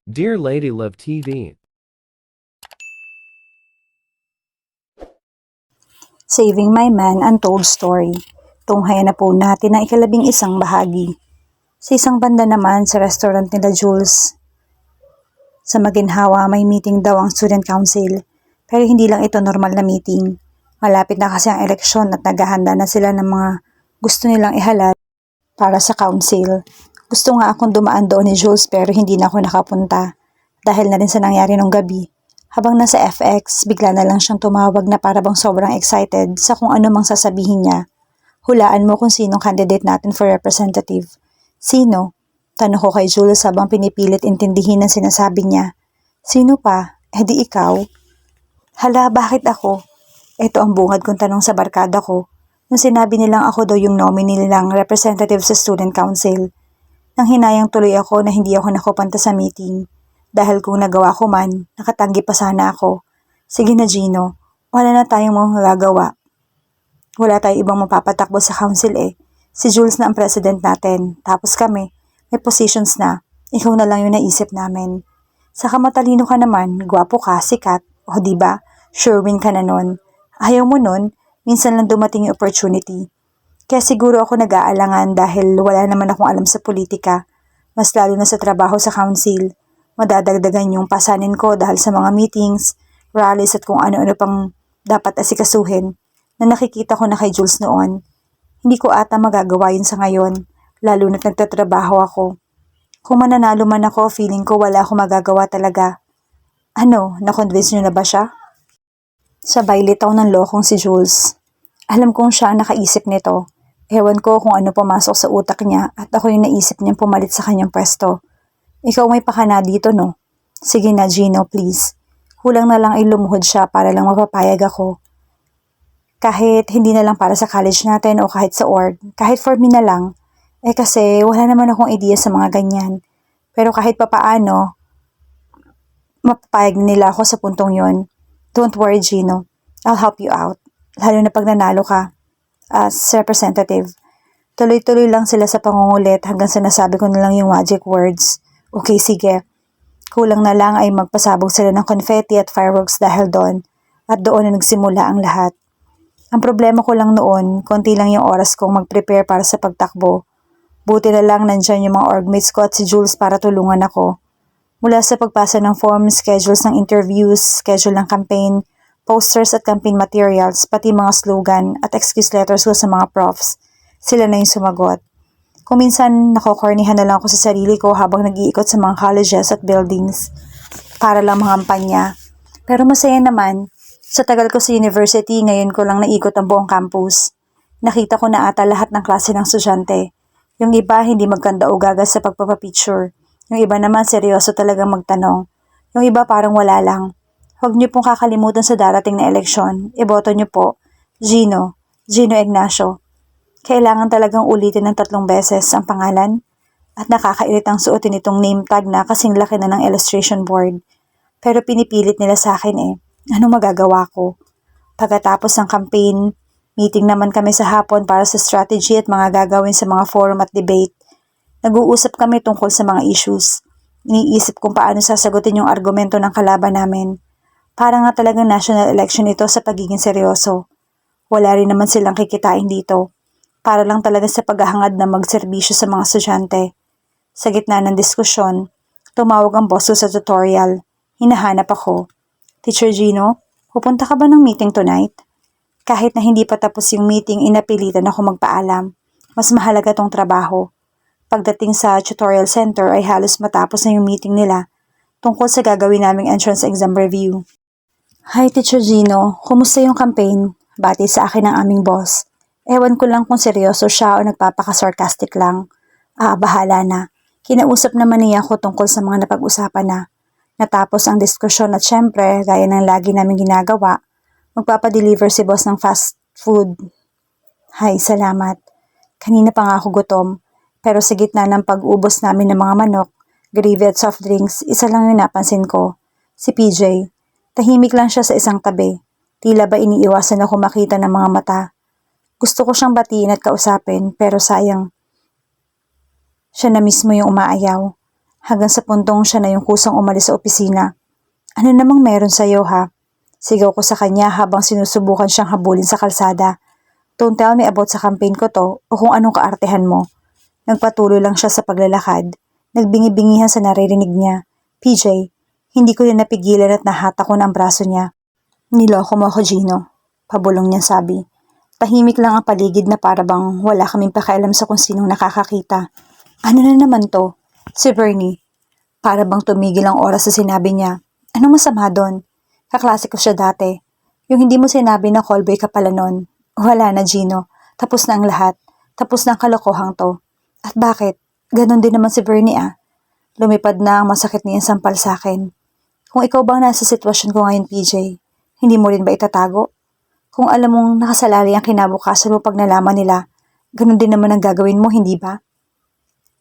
Dear Lady Love TV, Saving My Man Untold Story. Tunghayan na po natin ang ika-11 bahagi. Sa isang banda naman sa restaurant nila Jules. Sa maginhawa may meeting daw ang student council. Pero hindi lang ito normal na meeting. Malapit na kasi ang eleksyon at naghahanda na sila ng mga gusto nilang ihalal para sa council. Gusto nga akong dumaan doon ni Jules pero hindi na ako nakapunta. Dahil na rin sa nangyari nung gabi. Habang nasa FX, bigla na lang siyang tumawag na para bang sobrang excited sa kung ano mang sasabihin niya. Hulaan mo kung sinong candidate natin for representative. Sino? Tanong ko kay Jules habang pinipilit intindihin ang sinasabi niya. Sino pa? Eh di ikaw? Hala, bakit ako? Ito ang bungad kong tanong sa barkada ko. Nung sinabi nilang ako daw yung nominee nilang representative sa student council. Nang hinayang tuloy ako na hindi ako nakupunta sa meeting. Dahil kung nagawa ko man, nakatanggi pa sana ako. Sige na Gino, wala na tayong magagawa. Wala tayong ibang mapapatakbo sa council eh. Si Jules na ang president natin, tapos kami, may positions na. Ikaw na lang yung naisip namin. Saka matalino ka naman, gwapo ka, sikat, o diba, sure win ka na nun. Ayaw mo nun, minsan lang dumating yung opportunity. Kaya siguro ako nag-aalangan dahil wala naman akong alam sa politika, mas lalo na sa trabaho sa council. Madadagdagan yung pasanin ko dahil sa mga meetings, rallies at kung ano-ano pang dapat asikasuhin na nakikita ko na kay Jules noon. Hindi ko ata magagawa yun sa ngayon, lalo na't nagtatrabaho ako. Kung mananalo man ako, feeling ko wala akong magagawa talaga. Ano, na-convince nyo na ba siya? Sabay litaw ng lokong si Jules. Alam kong siya ang nakaisip nito. Ewan ko kung ano pumasok sa utak niya at ako yung naisip niyang pumalit sa kanyang pwesto. Ikaw may pakana dito, no? Sige na, Gino, please. Kulang na lang ay lumuhod siya para lang mapapayag ako. Kahit hindi na lang para sa college natin o kahit sa org, kahit for me na lang. Eh kasi wala naman akong idea sa mga ganyan. Pero kahit papaano, mapapayag nila ako sa puntong yon. Don't worry, Gino. I'll help you out. Lalo na pag nanalo ka as representative. Tuloy-tuloy lang sila sa pangungulit hanggang sa nasabi ko na lang yung magic words. Okay, sige. Kulang na lang ay magpasabog sila ng confetti at fireworks dahil doon. At doon na nagsimula ang lahat. Ang problema ko lang noon, konti lang yung oras kong mag-prepare para sa pagtakbo. Buti na lang nandyan yung mga orgmates ko at si Jules para tulungan ako. Mula sa pagpasa ng forms, schedules ng interviews, schedule ng campaign, posters at campaign materials, pati mga slogan at excuse letters ko sa mga profs. Sila na yung sumagot. Kung minsan nakokornihan na lang ako sa sarili ko habang nag-iikot sa mga colleges at buildings para lang mangampanya. Pero masaya naman, sa tagal ko sa university, ngayon ko lang naikot ang buong campus. Nakita ko na ata lahat ng klase ng estudyante. Yung iba hindi magkanda o gagas sa pagpapapicture. Yung iba naman seryoso talagang magtanong. Yung iba parang wala lang. Huwag niyo pong kakalimutan sa darating na eleksyon. Iboto niyo po. Gino Ignacio. Kailangan talagang ulitin ng 3 beses ang pangalan at nakakairitang suotin itong name tag na kasing laki na ng illustration board. Pero pinipilit nila sa akin eh. Anong magagawa ko? Pagkatapos ng campaign, meeting naman kami sa hapon para sa strategy at mga gagawin sa mga forum at debate. Nag-uusap kami tungkol sa mga issues. Iniisip kung paano sasagutin yung argumento ng kalaban namin. Para nga talagang national election ito sa pagiging seryoso. Wala rin naman silang kikitain dito. Para lang talaga sa paghahangad na magserbisyo sa mga estudyante. Sa gitna ng diskusyon, tumawag ang boss ko sa tutorial. Hinahanap ako. Teacher Gino, pupunta ka ba ng meeting tonight? Kahit na hindi pa tapos yung meeting, inapilitan ako magpaalam. Mas mahalaga tong trabaho. Pagdating sa tutorial center ay halos matapos na yung meeting nila tungkol sa gagawin naming entrance exam review. Hi Teacher Gino, kumusta yung campaign? Bati sa akin ng aming boss. Ewan ko lang kung seryoso siya o nagpapaka-sarcastic lang. Bahala na. Kinausap naman niya ako tungkol sa mga napag-usapan na. Natapos ang diskusyon at syempre, gaya ng lagi namin ginagawa, magpapadeliver si boss ng fast food. Hay, salamat. Kanina pa nga ako gutom, pero sa gitna ng pag-ubos namin ng mga manok, gravy at soft drinks, isa lang yung napansin ko. Si PJ. Tahimik lang siya sa isang tabi. Tila ba iniiwasan ako makita ng mga mata. Gusto ko siyang batiin at kausapin, pero sayang. Siya na mismo yung umaayaw. Hanggang sa puntong siya na yung kusang umalis sa opisina. Ano namang meron sa'yo ha? Sigaw ko sa kanya habang sinusubukan siyang habulin sa kalsada. Don't tell me about sa campaign ko to o kung anong kaartehan mo. Nagpatuloy lang siya sa paglalakad. Nagbingi-bingihan sa naririnig niya. PJ, hindi ko na napigilan at nahata ko ng braso niya. Niloko mo ako, Gino. Pabulong niya sabi. Tahimik lang ang paligid na para bang wala kaming pakialam sa kung sinong nakakakita. Ano na naman to? Si Bernie. Para bang tumigil ang oras sa sinabi niya. Anong masama doon? Kaklase ko siya dati. Yung hindi mo sinabi na callboy ka pala nun. Wala na, Gino. Tapos na ang lahat. Tapos na ang kalokohang to. At bakit? Ganon din naman si Bernie ah. Lumipad na ang masakit niyang sampal sa akin. Kung ikaw bang nasa sitwasyon ko ngayon, PJ, hindi mo rin ba itatago? Kung alam mong nakasalali ang kinabukasan mo pag nalaman nila, ganon din naman ang gagawin mo, hindi ba?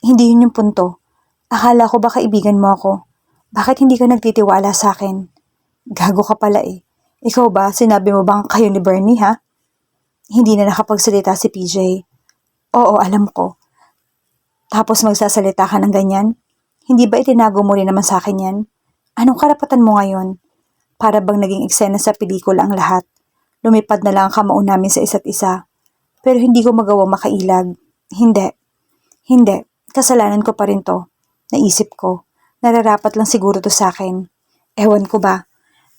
Hindi yun yung punto. Akala ko ba kaibigan mo ako? Bakit hindi ka nagtitiwala sa akin? Gago ka pala eh. Ikaw ba, sinabi mo bang kayo ni Bernie ha? Hindi na nakapagsalita si PJ. Oo, alam ko. Tapos magsasalita ka ng ganyan? Hindi ba itinago mo rin naman sa akin yan? Anong karapatan mo ngayon? Para bang naging eksena sa pelikula ang lahat. Lumipad na lang ang kamao namin sa isa't isa. Pero hindi ko magawang makailag. Hindi. Hindi. Kasalanan ko pa rin to. Naisip ko. Nararapat lang siguro to sa akin. Ewan ko ba.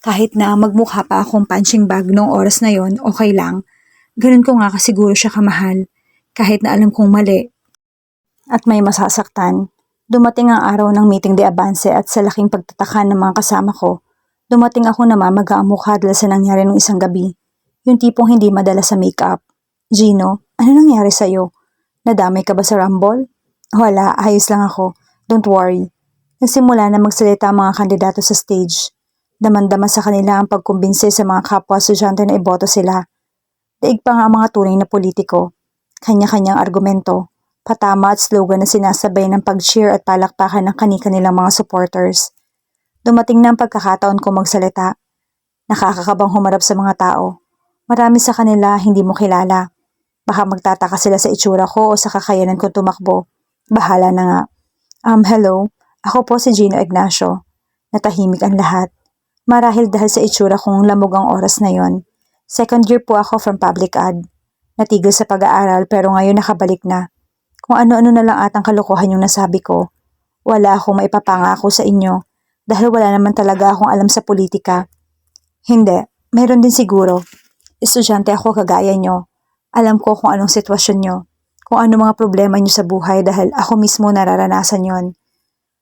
Kahit na magmukha pa akong punching bag noong oras na yon, okay lang. Ganun ko nga kasiguro siya kamahal. Kahit na alam kong mali. At may masasaktan. Dumating ang araw ng meeting de Avance at sa laking pagtataka ng mga kasama ko, dumating ako na mamaga-amukha dahil sa nangyari nung isang gabi. Yung tipong hindi madala sa makeup. Gino, ano nangyari sa'yo? Nadamay ka ba sa rumble? Wala, ayos lang ako. Don't worry. Nagsimula na magsalita ang mga kandidato sa stage. Daman-dama sa kanila ang pagkumbinse sa mga kapwa estudyante na iboto sila. Daig pa nga ang mga tunay na politiko. Kanya-kanyang argumento. Patama at slogan na sinasabay ng pag-cheer at palakpakan ng kani-kanilang mga supporters. Dumating na ang pagkakataon ko magsalita. Nakakakabang humarap sa mga tao. Marami sa kanila hindi mo kilala. Baka magtataka sila sa itsura ko o sa kakayanan kong tumakbo. Bahala na nga. Hello. Ako po si Gino Ignacio. Natahimik ang lahat. Marahil dahil sa itsura kong lamog ang oras na yon. Second year po ako from public ad. Natigil sa pag-aaral pero ngayon nakabalik na. Kung ano-ano na lang atang kalokohan yung nasabi ko. Wala akong maipapangako sa inyo dahil wala naman talaga akong alam sa politika. Hindi, meron din siguro. Estudyante ako kagaya nyo. Alam ko kung anong sitwasyon nyo. Kung ano mga problema nyo sa buhay dahil ako mismo nararanasan yon.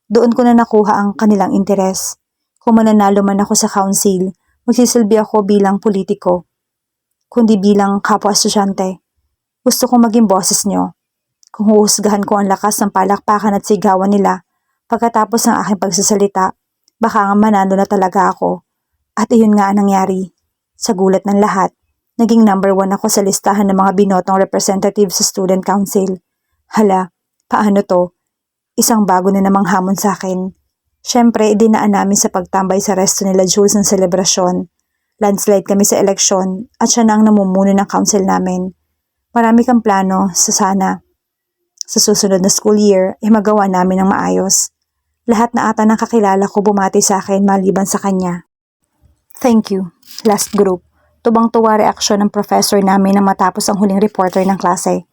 Doon ko na nakuha ang kanilang interes. Kung mananalo man ako sa council, magsisilbi ako bilang politiko. Kundi bilang kapwa estudyante. Gusto kong maging boses nyo. Kung huhusgahan ko ang lakas ng palakpakan at sigawan nila, pagkatapos ng aking pagsasalita, baka nga manalo na talaga ako. At iyon nga ang nangyari. Sa gulat ng lahat, naging number 1 ako sa listahan ng mga binotong representative sa student council. Hala, paano to? Isang bago na namang hamon sa akin. Siyempre, idinaan namin sa pagtambay sa resto nila Jules ng selebrasyon. Landslide kami sa eleksyon at siya na ang namumuno ng council namin. Marami kang plano sa sana. Sa susunod na school year, magawa namin ng maayos. Lahat na ata ng kakilala ko bumati sa akin maliban sa kanya. Thank you. Last group. Tubang-tuwa reaksyon ng professor namin nang matapos ang huling reporter ng klase.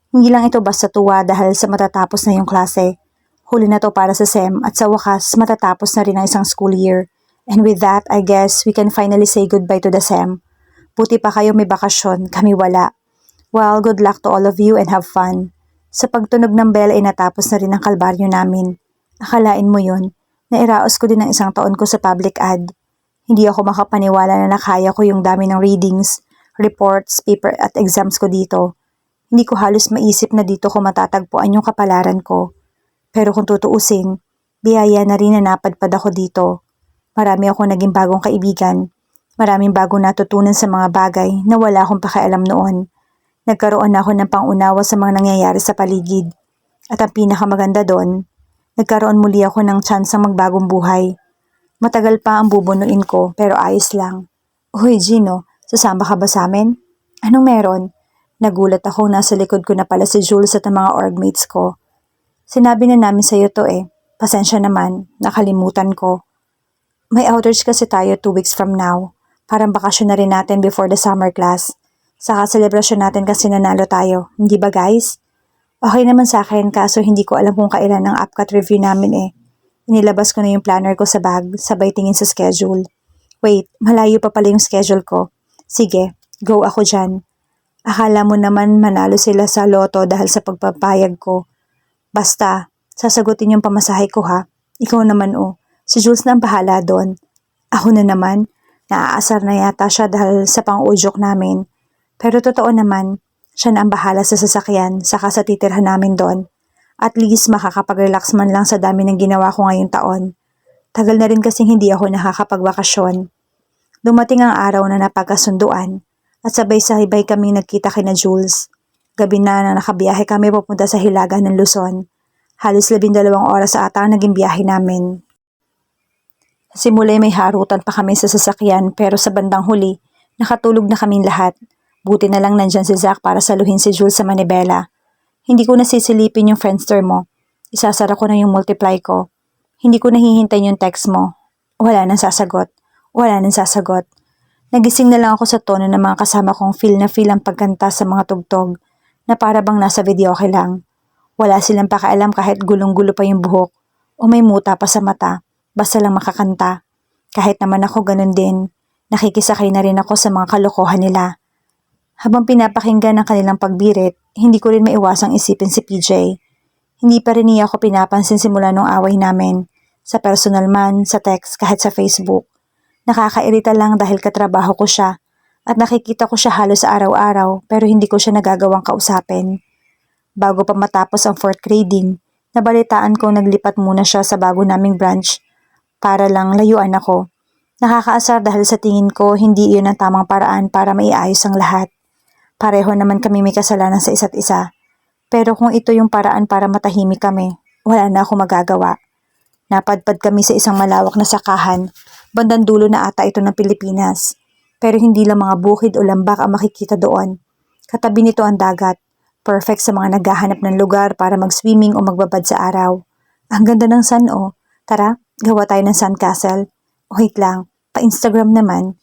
Hindi lang ito basta tuwa dahil sa matatapos na yung klase. Huli na to para sa SEM at sa wakas matatapos na rin ang isang school year. And with that, I guess we can finally say goodbye to the SEM. Buti pa kayo may bakasyon, kami wala. Well, good luck to all of you and have fun. Sa pagtunog ng bell ay natapos na rin ang kalbaryo namin. Akalain mo yun, nairaos ko din ang isang taon ko sa public ad. Hindi ako makapaniwala na nakaya ko yung dami ng readings, reports, paper at exams ko dito. Hindi ko halos maisip na dito ko matatagpuan yung kapalaran ko. Pero kung tutuusin, biyaya na rin na napadpad ako dito. Marami akong naging bagong kaibigan. Maraming bagong natutunan sa mga bagay na wala akong pakialam noon. Nagkaroon ako ng pangunawa sa mga nangyayari sa paligid. At ang pinakamaganda doon, nagkaroon muli ako ng tsansang magbagong buhay. Matagal pa ang bubunuin ko pero ayos lang. Uy Gino, sasama ka ba sa amin? Anong meron? Nagulat ako nasa likod ko na pala si Jules at ang mga orgmates ko. Sinabi na namin sa iyo to eh. Pasensya naman, nakalimutan ko. May outers kasi tayo 2 weeks from now. Parang bakasyon na rin natin before the summer class. Saka celebration natin kasi nanalo tayo, hindi ba guys? Okay naman sa akin kaso hindi ko alam kung kailan ang upcut review namin eh. Inilabas ko na yung planner ko sa bag, sabay tingin sa schedule. Wait, malayo pa pala yung schedule ko. Sige, go ako dyan. Akala mo naman manalo sila sa loto dahil sa pagpapayag ko. Basta, sasagutin yung pamasahe ko ha. Ikaw naman oh, si Jules na ang bahala doon. Ako na naman, naaasar na yata siya dahil sa pang-udyok namin. Pero totoo naman, siya na ang bahala sa sasakyan saka sa titirhan namin doon. At least makakapag-relax man lang sa dami ng ginawa ko ngayong taon. Tagal na rin kasing hindi ako nakakapagbakasyon. Dumating ang araw na napagkasunduan at sabay-sabay kaming nagkita kina Jules. Gabi na nakabiyahe kami papunta sa Hilaga ng Luzon. Halos 12 oras ata ang naging biyahe namin. Simula may harutan pa kami sa sasakyan pero sa bandang huli, nakatulog na kaming lahat. Buti na lang nandyan si Zach para saluhin si Jules sa manibela. Hindi ko nasisilipin yung Friendster mo. Isasara ko na yung multiply ko. Hindi ko nahihintay yung text mo. Wala nang sasagot. Wala nang sasagot. Nagising na lang ako sa tono ng mga kasama kong feel na feel ang pagkanta sa mga tugtog na para bang nasa videoke lang. Wala silang pakialam kahit gulong-gulo pa yung buhok o may muta pa sa mata. Basta lang makakanta. Kahit naman ako ganun din. Nakikisakay na rin ako sa mga kalokohan nila. Habang pinapakinggan ang kanilang pagbirit, hindi ko rin maiwasang isipin si PJ. Hindi pa rin niya ako pinapansin simula nung away namin. Sa personal man, sa text, kahit sa Facebook. Nakakairita lang dahil katrabaho ko siya at nakikita ko siya halos sa araw-araw pero hindi ko siya nagagawang kausapin. Bago pa matapos ang 4th grading, nabalitaan kong naglipat muna siya sa bago naming branch para lang layuan ako. Nakakaasar dahil sa tingin ko hindi iyon ang tamang paraan para maiayos ang lahat. Pareho naman kami may kasalanan sa isa't isa. Pero kung ito yung paraan para matahimik kami, wala na ako magagawa. Napadpad kami sa isang malawak na sakahan, bandang dulo na ata ito ng Pilipinas. Pero hindi lang mga bukid o lambak ang makikita doon. Katabi nito ang dagat, perfect sa mga naghahanap ng lugar para mag-swimming o magbabad sa araw. Ang ganda ng sun oh. Tara, gawa tayo ng sandcastle. Wait lang, pa-Instagram naman.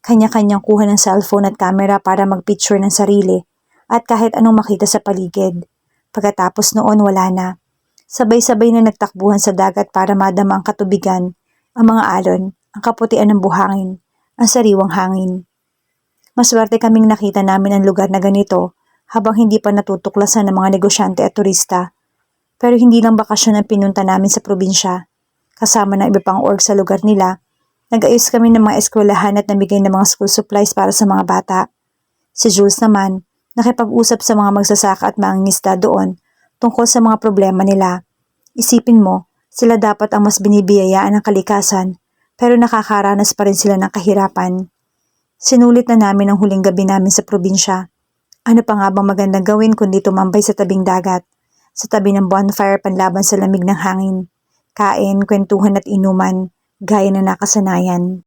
Kanya-kanyang kuha ng cellphone at camera para mag-picture ng sarili at kahit anong makita sa paligid. Pagkatapos noon wala na. Sabay-sabay na nagtakbuhan sa dagat para madama ang katubigan, ang mga alon, ang kaputian ng buhangin, ang sariwang hangin. Maswerte kaming nakita namin ang lugar na ganito habang hindi pa natutuklasan ng mga negosyante at turista. Pero hindi lang bakasyon ang pinunta namin sa probinsya. Kasama ng iba pang org sa lugar nila, nag-ayos kami ng mga eskwelahan at namigay ng mga school supplies para sa mga bata. Si Jules naman, nakipag-usap sa mga magsasaka at mangingisda doon tungkol sa mga problema nila. Isipin mo, sila dapat ang mas binibiyayaan ng kalikasan pero nakakaranas pa rin sila ng kahirapan. Sinulit na namin ang huling gabi namin sa probinsya. Ano pa nga bang magandang gawin kundi tumambay sa tabing dagat, sa tabi ng bonfire panlaban sa lamig ng hangin, kain, kwentuhan at inuman, gaya na nakasanayan.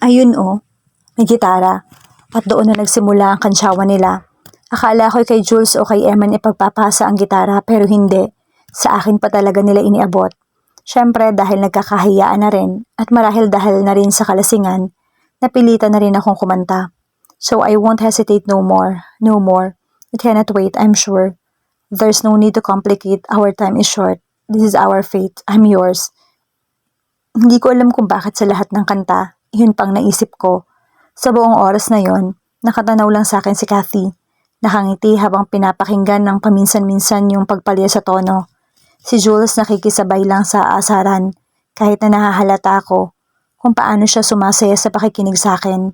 Ayun oh, may gitara. At doon na nagsimula ang kantsawan nila. Akala ko'y kay Jules o kay Eman ipagpapasa ang gitara pero hindi. Sa akin pa talaga nila iniabot. Siyempre dahil nagkakahiyaan na rin at marahil dahil na rin sa kalasingan, napilitan na rin akong kumanta. So I won't hesitate no more, no more. I cannot wait, I'm sure. There's no need to complicate, our time is short. This is our fate, I'm yours. Hindi ko alam kung bakit sa lahat ng kanta, yun pang naisip ko. Sa buong oras na yon, nakatanaw lang sa akin si Kathy. Nakangiti habang pinapakinggan ng paminsan-minsan yung pagpalya sa tono. Si Jules nakikisabay lang sa asaran, kahit na nahahalata ako kung paano siya sumasaya sa pakikinig sa akin.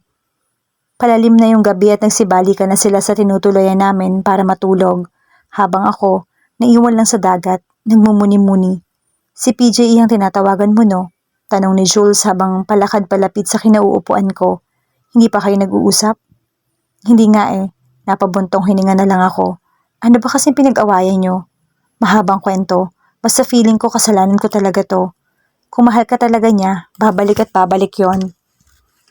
Palalim na yung gabi at nagsibalikan na sila sa tinutuloyan namin para matulog, habang ako, naiwan lang sa dagat, nagmumuni-muni. Si PJ ang tinatawagan mo no? Tanong ni Jules habang palakad palapit sa kinauupuan ko. Hindi pa kayo nag-uusap? Hindi nga eh. Napabuntong hininga na lang ako. Ano ba kasing pinag-awayan nyo? Mahabang kwento. Basta feeling ko kasalanan ko talaga to. Kung mahal ka talaga niya, babalik at babalik yon.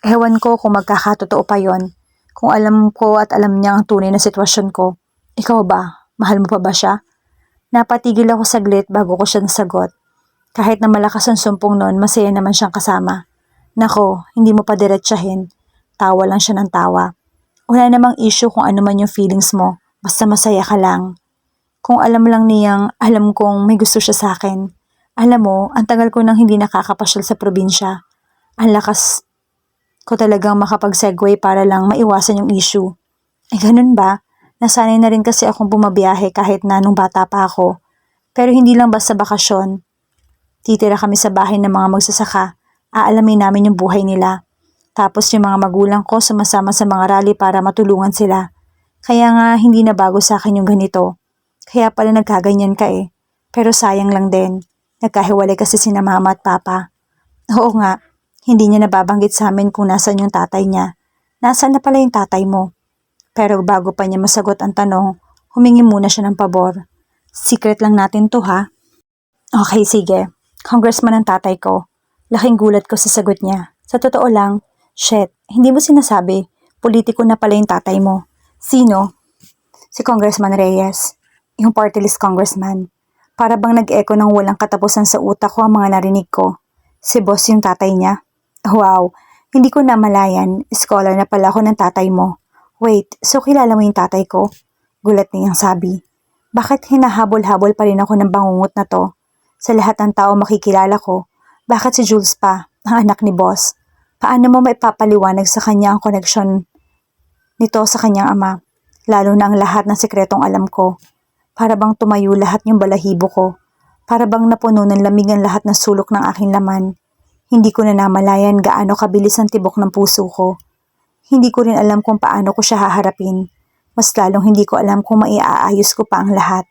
Ewan ko kung magkakatotoo pa yon. Kung alam ko at alam niya ang tunay na sitwasyon ko. Ikaw ba? Mahal mo pa ba siya? Napatigil ako saglit bago ko siya nasagot. Kahit na malakas ang sumpong noon, masaya naman siyang kasama. Nako, hindi mo pa diretsahin. Tawa lang siya ng tawa. Wala namang issue kung ano man yung feelings mo, basta masaya ka lang. Kung alam lang niyang alam kong may gusto siya sa akin. Alam mo, ang tagal ko nang hindi nakakapasyal sa probinsya. Ang lakas ko talagang makapag-segue para lang maiwasan yung issue. Ganun ba? Nasanay na rin kasi akong bumabiyahe kahit na nung bata pa ako. Pero hindi lang basta bakasyon. Titira kami sa bahay ng mga magsasaka. Aalamin namin yung buhay nila. Tapos yung mga magulang ko sumasama sa mga rally para matulungan sila. Kaya nga hindi na bago sa akin yung ganito. Kaya pala nagkaganyan ka eh. Pero sayang lang din. Nagkahiwalay kasi sina mama at papa. Oo nga, hindi niya nababanggit sa amin kung nasan yung tatay niya. Nasaan na pala yung tatay mo? Pero bago pa niya masagot ang tanong, humingi muna siya ng pabor. Secret lang natin to ha? Okay, sige. Congressman ang tatay ko. Laking gulat ko sa sagot niya. Sa totoo lang, hindi mo sinasabi, politiko na pala yung tatay mo. Sino? Si Congressman Reyes. Yung party list congressman. Para bang nag-echo ng walang katapusan sa utak ko ang mga narinig ko. Si boss yung tatay niya. Wow, hindi ko namalayan. Scholar na pala ako ng tatay mo. Wait, so kilala mo yung tatay ko? Gulat niyang sabi. Bakit hinahabol-habol pa rin ako ng bangungot na to? Sa lahat ng tao makikilala ko, bakit si Jules pa, ang anak ni boss? Paano mo maipapaliwanag sa kanya ang koneksyon nito sa kanyang ama? Lalo na ang lahat ng sekretong alam ko. Para bang tumayo lahat yung balahibo ko. Para bang napuno ng lamig ang lahat ng sulok ng aking laman. Hindi ko na namalayan gaano kabilis ang tibok ng puso ko. Hindi ko rin alam kung paano ko siya haharapin. Mas lalong hindi ko alam kung maiaayos ko pa ang lahat.